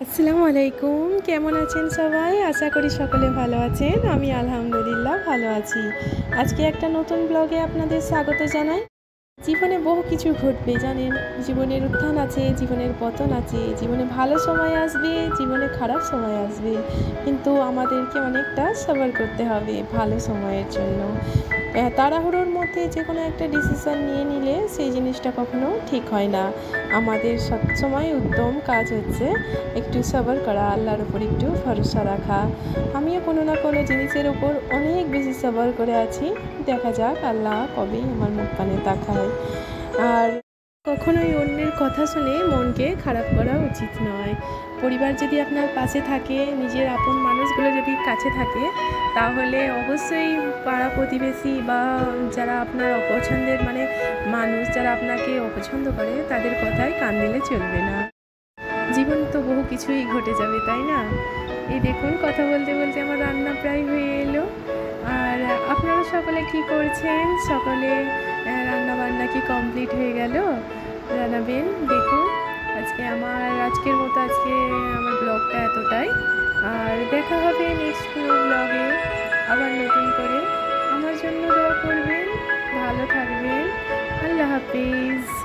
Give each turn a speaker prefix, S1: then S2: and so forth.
S1: আসসালামু আলাইকুম। কেমন আছেন সবাই? আশা করি সকলে ভালো আছেন। আমি আলহামদুলিল্লাহ ভালো আছি। আজকে একটা নতুন ব্লগে আপনাদের স্বাগত জানাই। জীবনে বহু কিছু ঘটবে জানেন। জীবনের উত্থান আছে, জীবনের পতন আছে, জীবনে ভালো সময় আসবে, জীবনে খারাপ সময় আসবে। কিন্তু আমাদেরকে অনেকটা সবর করতে হবে ভালো সময়ের জন্য। তাড়াহুড়োর মধ্যে যে কোনো একটা ডিসিশান নিয়ে নিলে সেই জিনিসটা কখনো ঠিক হয় না। আমাদের সবসময় উত্তম কাজ হচ্ছে একটু সবর করা, আল্লাহর উপর একটু ভরসা রাখা। আমিও কোনো না কোনো জিনিসের ওপর অনেক বেশি সবর করে আছি। দেখা যাক আল্লাহ কবেই আমার মুখ কানে তাকায়। আর কখনোই অন্যের কথা শুনে মনকে খারাপ করা উচিত নয়। পরিবার যদি আপনার পাশে থাকে, নিজের আপন মানুষগুলো যদি কাছে থাকে, তাহলে অবশ্যই পাড়া প্রতিবেশী বা যারা আপনার অপছন্দের মানুষ যারা আপনাকে অপছন্দ করে তাদের কথায় কান দিলে চলবে না। জীবন তো বহু কিছুই ঘটে যাবে, তাই না? এই দেখুন কথা বলতে বলতে আমার রান্না প্রায় হয়ে এলো। আর আপনারা সকলে কি করছেন? সকলে রান্না বান্না কি কমপ্লিট হয়ে গেল? জানাবেন। দেখুন আজকের মতো আমার ব্লগটা এতটাই। আর দেখা হবে নেক্সট কোনো ব্লগে আবার নতুন করে। আমার জন্য দোয়া করবেন, ভালো থাকবেন। আল্লাহ হাফিজ।